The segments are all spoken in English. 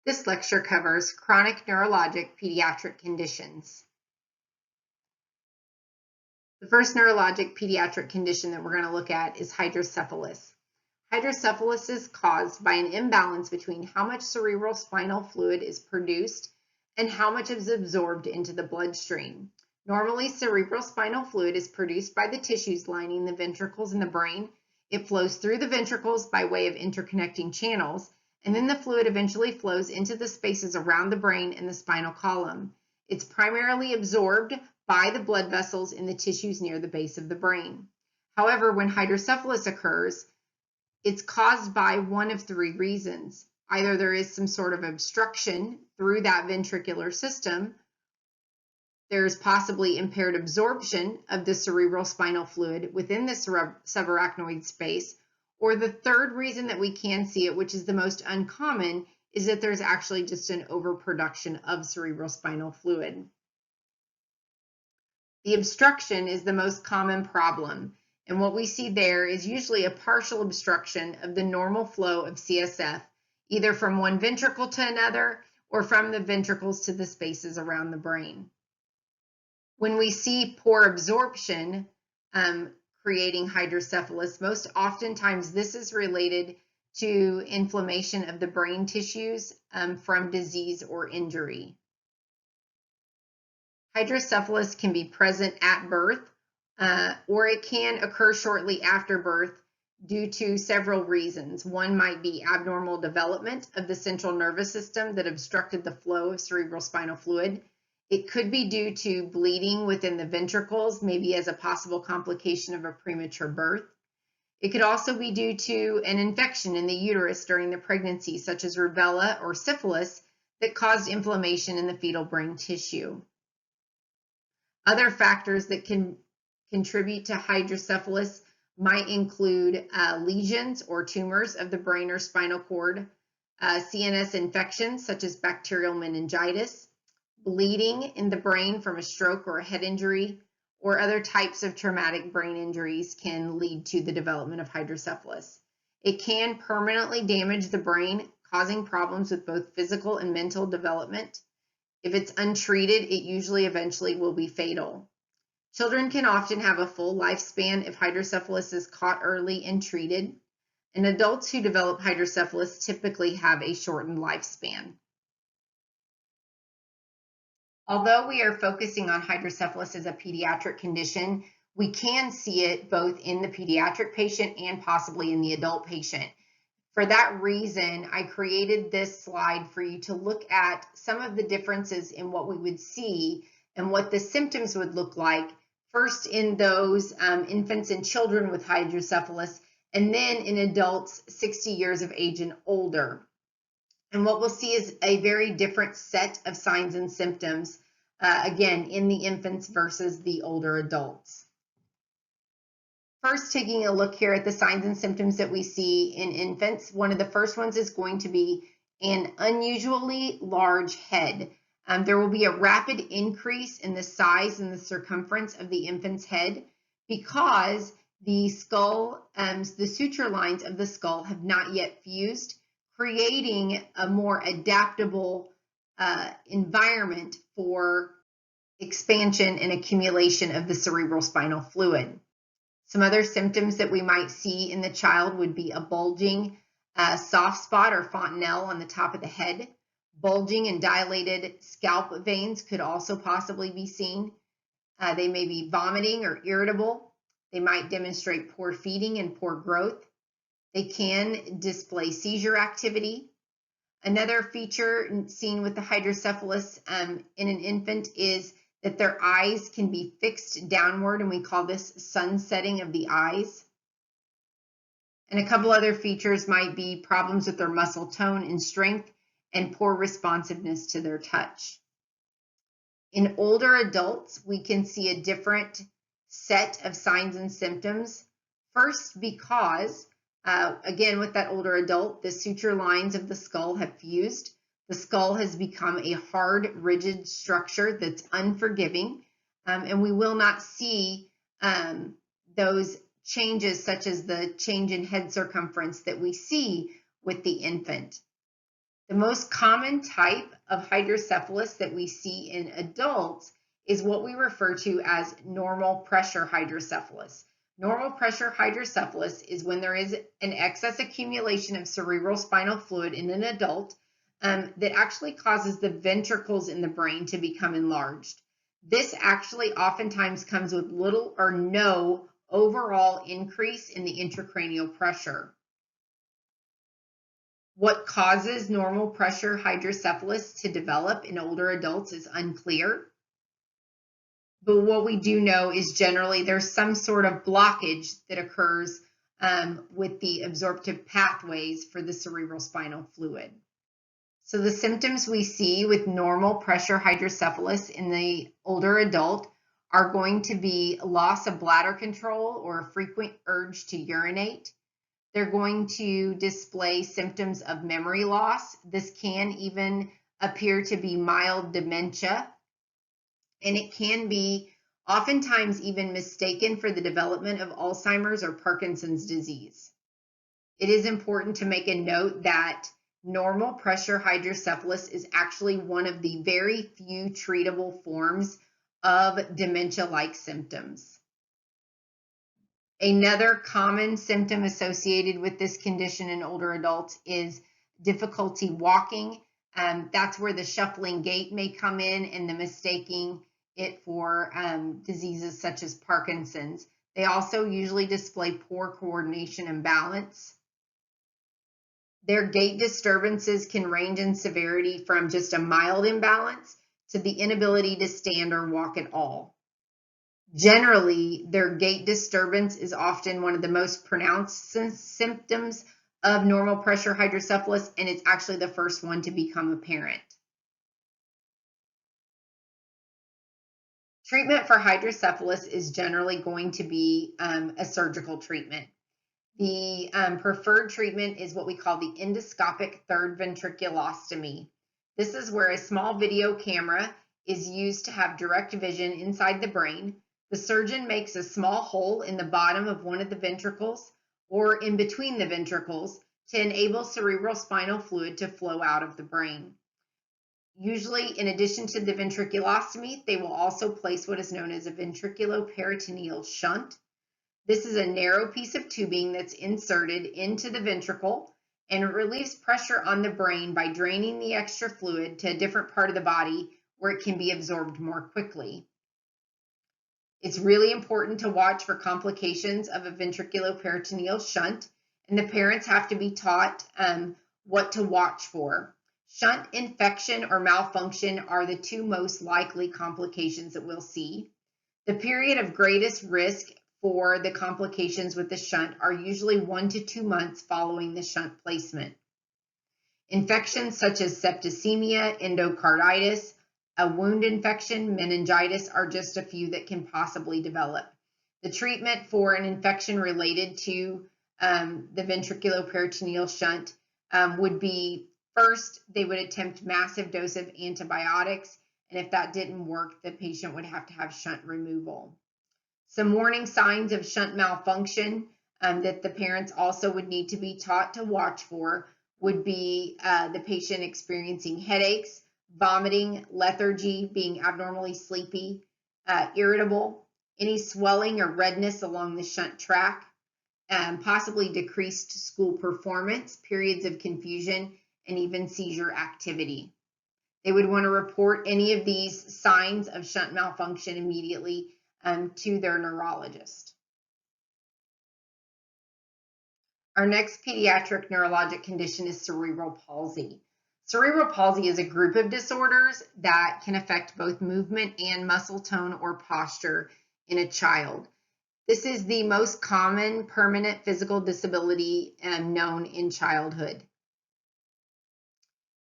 This lecture covers chronic neurologic pediatric conditions. The first neurologic pediatric condition that we're going to look at is hydrocephalus. Hydrocephalus is caused by an imbalance between how much cerebrospinal fluid is produced and how much is absorbed into the bloodstream. Normally, cerebrospinal fluid is produced by the tissues lining the ventricles in the brain. It flows through the ventricles by way of interconnecting channels, and then the fluid eventually flows into the spaces around the brain and the spinal column. It's primarily absorbed by the blood vessels in the tissues near the base of the brain. However, when hydrocephalus occurs, it's caused by one of three reasons. Either there is some sort of obstruction through that ventricular system, there's possibly impaired absorption of the cerebrospinal fluid within the subarachnoid space, or the third reason that we can see it, which is the most uncommon, is that there's actually just an overproduction of cerebrospinal fluid. The obstruction is the most common problem, and what we see there is usually a partial obstruction of the normal flow of CSF, either from one ventricle to another or from the ventricles to the spaces around the brain. When we see poor absorption creating hydrocephalus, most oftentimes this is related to inflammation of the brain tissues from disease or injury. Hydrocephalus can be present at birth, or it can occur shortly after birth due to several reasons. One might be abnormal development of the central nervous system that obstructed the flow of cerebrospinal fluid. It could be due to bleeding within the ventricles, maybe as a possible complication of a premature birth. It could also be due to an infection in the uterus during the pregnancy, such as rubella or syphilis, that caused inflammation in the fetal brain tissue. Other factors that can contribute to hydrocephalus might include lesions or tumors of the brain or spinal cord, CNS infections such as bacterial meningitis, bleeding in the brain from a stroke or a head injury, or other types of traumatic brain injuries can lead to the development of hydrocephalus. It can permanently damage the brain, causing problems with both physical and mental development. If it's untreated, it usually eventually will be fatal. Children can often have a full lifespan if hydrocephalus is caught early and treated, and adults who develop hydrocephalus typically have a shortened lifespan. Although we are focusing on hydrocephalus as a pediatric condition, we can see it both in the pediatric patient and possibly in the adult patient. For that reason, I created this slide for you to look at some of the differences in what we would see and what the symptoms would look like, first in those infants and children with hydrocephalus, and then in adults 60 years of age and older. And what we'll see is a very different set of signs and symptoms, again, in the infants versus the older adults. First, taking a look here at the signs and symptoms that we see in infants, one of the first ones is going to be an unusually large head. There will be a rapid increase in the size and the circumference of the infant's head because the skull, the suture lines of the skull have not yet fused, creating a more adaptable environment for expansion and accumulation of the cerebrospinal fluid. Some other symptoms that we might see in the child would be a bulging soft spot or fontanelle on the top of the head. Bulging and dilated scalp veins could also possibly be seen. They may be vomiting or irritable. They might demonstrate poor feeding and poor growth. They can display seizure activity. Another feature seen with the hydrocephalus in an infant is that their eyes can be fixed downward, and we call this sunsetting of the eyes. And a couple other features might be problems with their muscle tone and strength and poor responsiveness to their touch. In older adults, we can see a different set of signs and symptoms. First, because again, with that older adult, the suture lines of the skull have fused. The skull has become a hard, rigid structure that's unforgiving, and we will not see those changes such as the change in head circumference that we see with the infant. The most common type of hydrocephalus that we see in adults is what we refer to as normal pressure hydrocephalus. Normal pressure hydrocephalus is when there is an excess accumulation of cerebral spinal fluid in an adult that actually causes the ventricles in the brain to become enlarged. This actually oftentimes comes with little or no overall increase in the intracranial pressure. What causes normal pressure hydrocephalus to develop in older adults is unclear. But what we do know is generally there's some sort of blockage that occurs with the absorptive pathways for the cerebral spinal fluid. So the symptoms we see with normal pressure hydrocephalus in the older adult are going to be loss of bladder control or a frequent urge to urinate. They're going to display symptoms of memory loss. This can even appear to be mild dementia, and it can be oftentimes even mistaken for the development of Alzheimer's or Parkinson's disease. It is important to make a note that normal pressure hydrocephalus is actually one of the very few treatable forms of dementia-like symptoms. Another common symptom associated with this condition in older adults is difficulty walking. That's where the shuffling gait may come in and the mistaking it for diseases such as Parkinson's. They also usually display poor coordination and balance. Their gait disturbances can range in severity from just a mild imbalance to the inability to stand or walk at all. Generally, their gait disturbance is often one of the most pronounced symptoms of normal pressure hydrocephalus, and it's actually the first one to become apparent. Treatment for hydrocephalus is generally going to be a surgical treatment. The preferred treatment is what we call the endoscopic third ventriculostomy. This is where a small video camera is used to have direct vision inside the brain. The surgeon makes a small hole in the bottom of one of the ventricles or in between the ventricles to enable cerebral spinal fluid to flow out of the brain. Usually, in addition to the ventriculostomy, they will also place what is known as a ventriculoperitoneal shunt. This is a narrow piece of tubing that's inserted into the ventricle, and it relieves pressure on the brain by draining the extra fluid to a different part of the body where it can be absorbed more quickly. It's really important to watch for complications of a ventriculoperitoneal shunt, and the parents have to be taught what to watch for. Shunt infection or malfunction are the two most likely complications that we'll see. The period of greatest risk for the complications with the shunt are usually 1 to 2 months following the shunt placement. Infections such as septicemia, endocarditis, a wound infection, meningitis are just a few that can possibly develop. The treatment for an infection related to the ventriculoperitoneal shunt would be first, they would attempt massive dose of antibiotics, and if that didn't work, the patient would have to have shunt removal. Some warning signs of shunt malfunction that the parents also would need to be taught to watch for would be the patient experiencing headaches, vomiting, lethargy, being abnormally sleepy, irritable, any swelling or redness along the shunt track, possibly decreased school performance, periods of confusion, and even seizure activity. They would want to report any of these signs of shunt malfunction immediately to their neurologist. Our next pediatric neurologic condition is cerebral palsy. Cerebral palsy is a group of disorders that can affect both movement and muscle tone or posture in a child. This is the most common permanent physical disability known in childhood.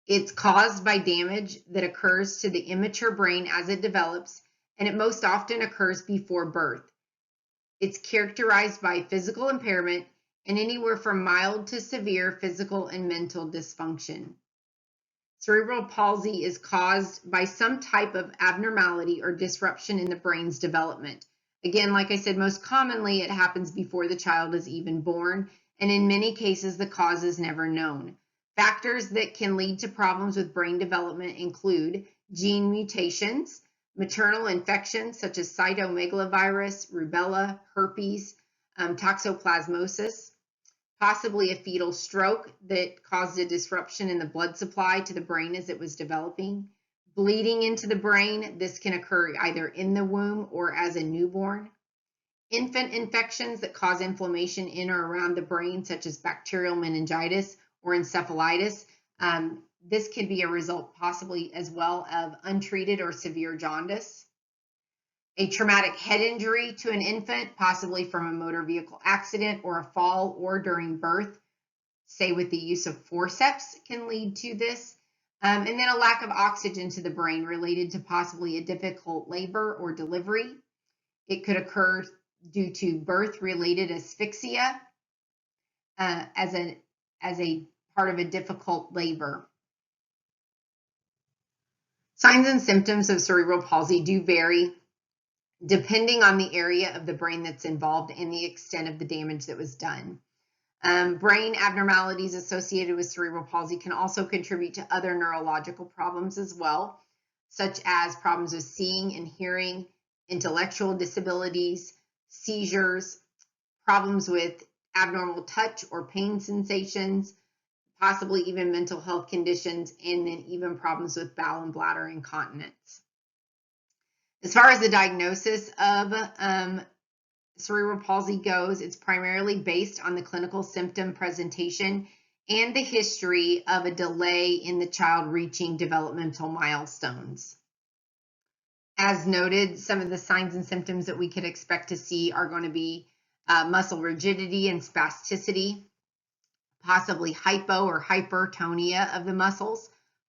It's caused by damage that occurs to the immature brain as it develops, and it most often occurs before birth. It's characterized by physical impairment and anywhere from mild to severe physical and mental dysfunction. Cerebral palsy is caused by some type of abnormality or disruption in the brain's development. Again, like I said, most commonly it happens before the child is even born, and in many cases the cause is never known. Factors that can lead to problems with brain development include gene mutations, maternal infections such as cytomegalovirus, rubella, herpes, toxoplasmosis, possibly a fetal stroke that caused a disruption in the blood supply to the brain as it was developing, bleeding into the brain. This can occur either in the womb or as a newborn. Infant infections that cause inflammation in or around the brain, such as bacterial meningitis or encephalitis. This could be a result possibly as well of untreated or severe jaundice. A traumatic head injury to an infant, possibly from a motor vehicle accident or a fall or during birth, say with the use of forceps, can lead to this. And then a lack of oxygen to the brain related to possibly a difficult labor or delivery. It could occur due to birth-related asphyxia as a part of a difficult labor. Signs and symptoms of cerebral palsy do vary depending on the area of the brain that's involved and the extent of the damage that was done. Brain abnormalities associated with cerebral palsy can also contribute to other neurological problems as well, such as problems with seeing and hearing, intellectual disabilities, seizures, problems with abnormal touch or pain sensations, possibly even mental health conditions, and then even problems with bowel and bladder incontinence. As far as the diagnosis of cerebral palsy goes, it's primarily based on the clinical symptom presentation and the history of a delay in the child reaching developmental milestones. As noted, some of the signs and symptoms that we could expect to see are going to be muscle rigidity and spasticity, possibly hypo or hypertonia of the muscles,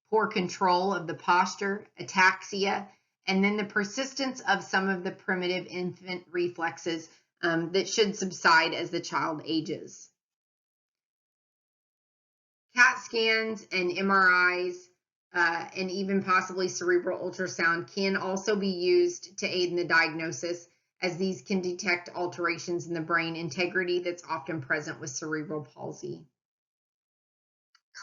poor control of the posture, ataxia, and then the persistence of some of the primitive infant reflexes that should subside as the child ages. CAT scans and MRIs and even possibly cerebral ultrasound can also be used to aid in the diagnosis, as these can detect alterations in the brain integrity that's often present with cerebral palsy.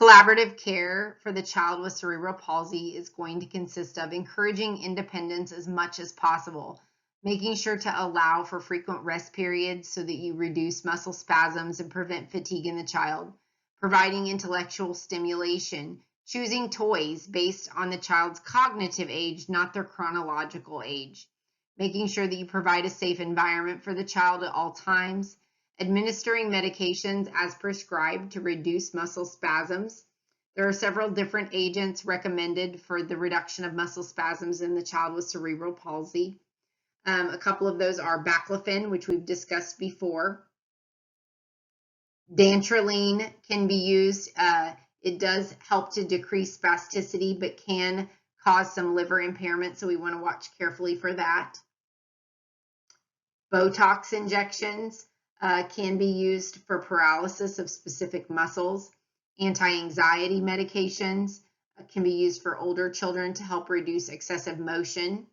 Collaborative care for the child with cerebral palsy is going to consist of encouraging independence as much as possible, making sure to allow for frequent rest periods so that you reduce muscle spasms and prevent fatigue in the child, providing intellectual stimulation, choosing toys based on the child's cognitive age, not their chronological age, making sure that you provide a safe environment for the child at all times, administering medications as prescribed to reduce muscle spasms. There are several different agents recommended for the reduction of muscle spasms in the child with cerebral palsy. A couple of those are baclofen, which we've discussed before. Dantrolene can be used. It does help to decrease spasticity, but can cause some liver impairment, so we want to watch carefully for that. Botox injections can be used for paralysis of specific muscles. Anti-anxiety medications can be used for older children to help reduce excessive motion.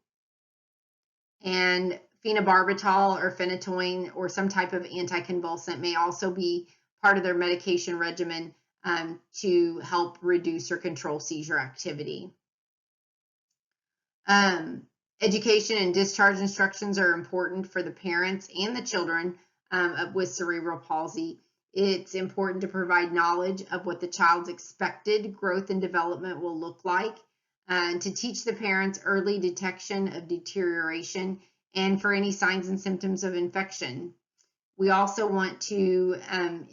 And phenobarbital or phenytoin or some type of anticonvulsant may also be part of their medication regimen to help reduce or control seizure activity. Education and discharge instructions are important for the parents and the children with cerebral palsy. It's important to provide knowledge of what the child's expected growth and development will look like, and to teach the parents early detection of deterioration and for any signs and symptoms of infection. We also want to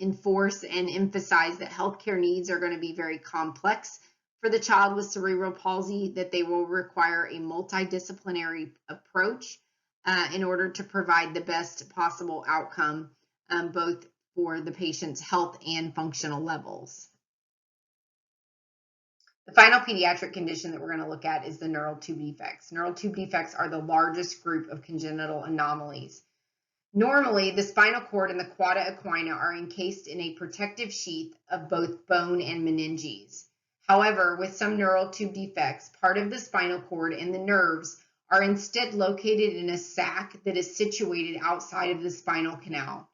enforce and emphasize that healthcare needs are going to be very complex for the child with cerebral palsy, that they will require a multidisciplinary approach in order to provide the best possible outcome, both for the patient's health and functional levels. The final pediatric condition that we're going to look at is the neural tube defects. Neural tube defects are the largest group of congenital anomalies. Normally, the spinal cord and the quada equina are encased in a protective sheath of both bone and meninges. However, with some neural tube defects, part of the spinal cord and the nerves are instead located in a sac that is situated outside of the spinal canal.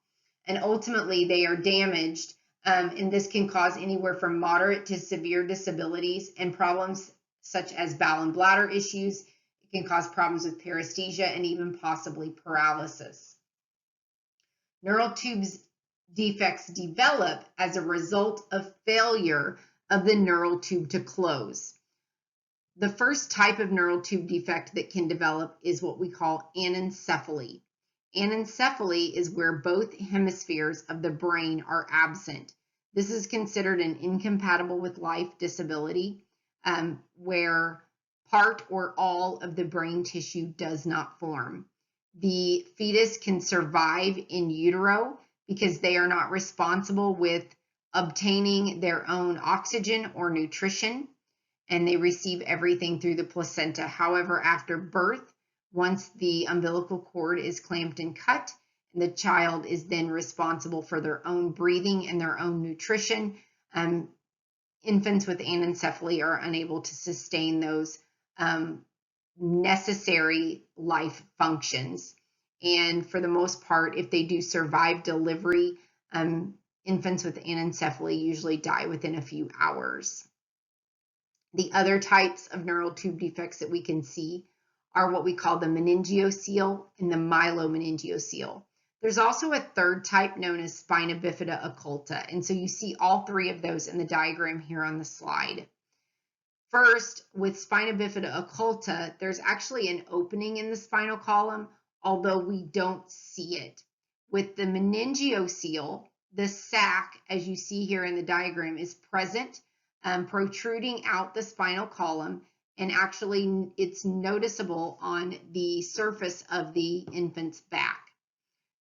And ultimately, they are damaged And this can cause anywhere from moderate to severe disabilities and problems such as bowel and bladder issues. It can cause problems with paresthesia and even possibly paralysis. Neural tubes defects develop as a result of failure of the neural tube to close. The first type of neural tube defect that can develop is what we call anencephaly. Anencephaly is where both hemispheres of the brain are absent. This is considered an incompatible with life disability, where part or all of the brain tissue does not form. The fetus can survive in utero because they are not responsible with obtaining their own oxygen or nutrition, and they receive everything through the placenta. However, after birth, once the umbilical cord is clamped and cut, and the child is then responsible for their own breathing and their own nutrition, infants with anencephaly are unable to sustain those necessary life functions. And for the most part, if they do survive delivery, infants with anencephaly usually die within a few hours. The other types of neural tube defects that we can see are what we call the meningoceal and the myelomeningoceal. There's also a third type known as spina bifida occulta, and so you see all three of those in the diagram here on the slide. First, with spina bifida occulta, there's actually an opening in the spinal column, although we don't see it. With the meningoceal, the sac, as you see here in the diagram, is present, protruding out the spinal column, and actually it's noticeable on the surface of the infant's back.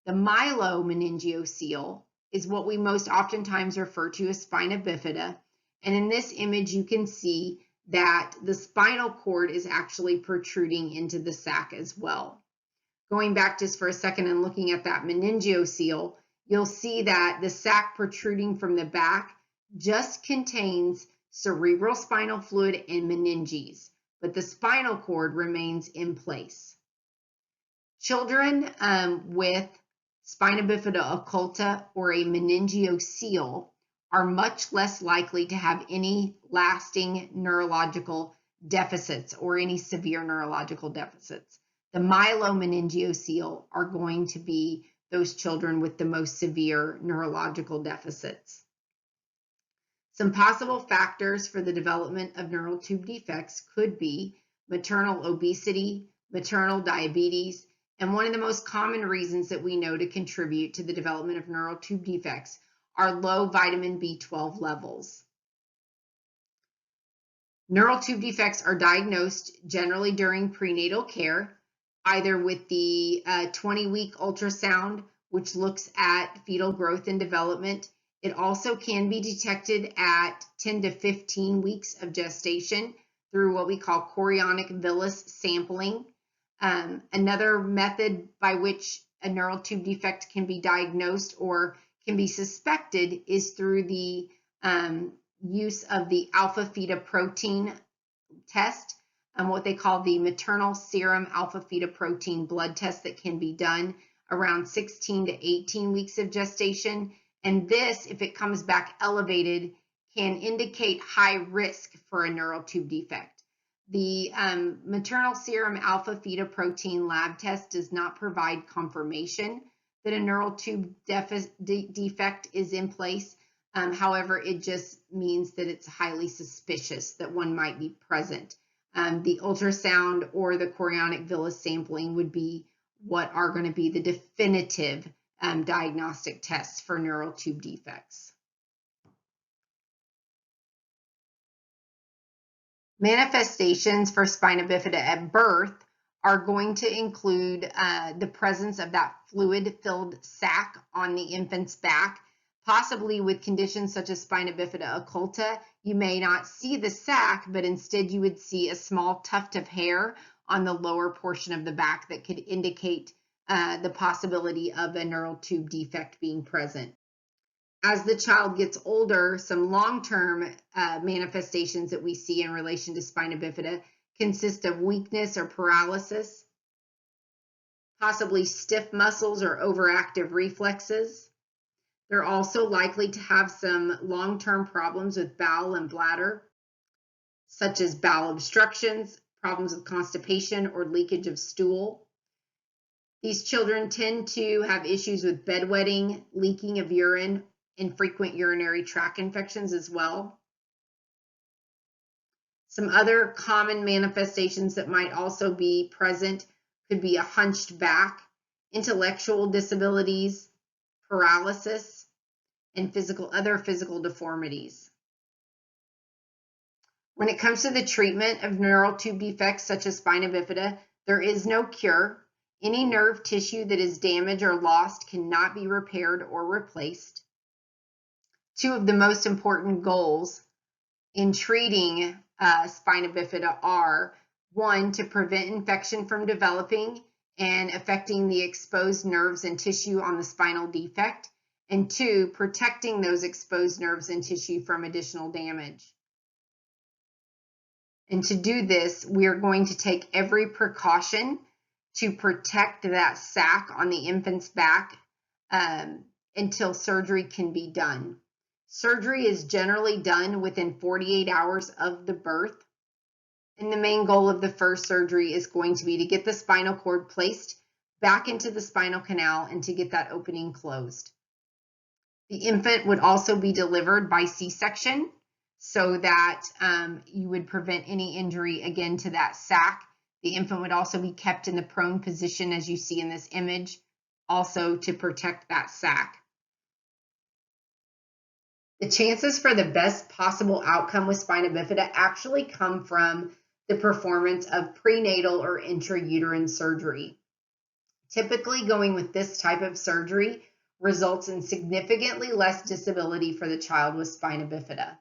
The myelomeningoceal is what we most oftentimes refer to as spina bifida, and in this image you can see that the spinal cord is actually protruding into the sac as well. Going back just for a second and looking at that meningoceal, you'll see that the sac protruding from the back just contains cerebral spinal fluid and meninges, but the spinal cord remains in place. Children with spina bifida occulta or a meningoceal are much less likely to have any lasting neurological deficits or any severe neurological deficits. The myelomeningoceal are going to be those children with the most severe neurological deficits. Some possible factors for the development of neural tube defects could be maternal obesity, maternal diabetes, and one of the most common reasons that we know to contribute to the development of neural tube defects are low vitamin B12 levels. Neural tube defects are diagnosed generally during prenatal care, either with the 20-week ultrasound, which looks at fetal growth and development. It also can be detected at 10 to 15 weeks of gestation through what we call chorionic villus sampling. Another method by which a neural tube defect can be diagnosed or can be suspected is through the use of the alpha-fetoprotein test, what they call the maternal serum alpha-fetoprotein blood test that can be done around 16 to 18 weeks of gestation. And this, if it comes back elevated, can indicate high risk for a neural tube defect. The maternal serum alpha-fetoprotein lab test does not provide confirmation that a neural tube defect is in place. However, it just means that it's highly suspicious that one might be present. The ultrasound or the chorionic villus sampling would be what are going to be the definitive diagnostic tests for neural tube defects. Manifestations for spina bifida at birth are going to include the presence of that fluid-filled sac on the infant's back. Possibly with conditions such as spina bifida occulta, you may not see the sac, but instead you would see a small tuft of hair on the lower portion of the back that could indicate the possibility of a neural tube defect being present. As the child gets older, some long-term manifestations that we see in relation to spina bifida consist of weakness or paralysis, possibly stiff muscles or overactive reflexes. They're also likely to have some long-term problems with bowel and bladder, such as bowel obstructions, problems with constipation, or leakage of stool. These children tend to have issues with bedwetting, leaking of urine, and frequent urinary tract infections as well. Some other common manifestations that might also be present could be a hunched back, intellectual disabilities, paralysis, and other physical deformities. When it comes to the treatment of neural tube defects such as spina bifida, there is no cure. Any nerve tissue that is damaged or lost cannot be repaired or replaced. Two of the most important goals in treating spina bifida are, one, to prevent infection from developing and affecting the exposed nerves and tissue on the spinal defect, and two, protecting those exposed nerves and tissue from additional damage. And to do this, we are going to take every precaution to protect that sac on the infant's back until surgery can be done. Surgery is generally done within 48 hours of the birth. And the main goal of the first surgery is going to be to get the spinal cord placed back into the spinal canal and to get that opening closed. The infant would also be delivered by C-section so that you would prevent any injury again to that sac. The infant would also be kept in the prone position as you see in this image, also to protect that sac. The chances for the best possible outcome with spina bifida actually come from the performance of prenatal or intrauterine surgery. Typically, going with this type of surgery results in significantly less disability for the child with spina bifida.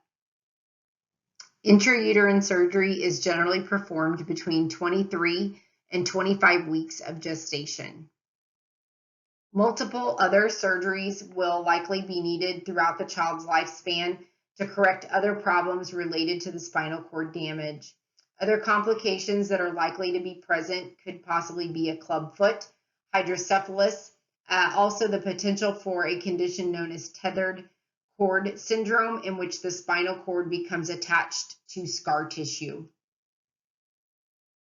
Intrauterine surgery is generally performed between 23 and 25 weeks of gestation. Multiple other surgeries will likely be needed throughout the child's lifespan to correct other problems related to the spinal cord damage. Other complications that are likely to be present could possibly be a club foot, hydrocephalus, also the potential for a condition known as tethered cord syndrome, in which the spinal cord becomes attached to scar tissue.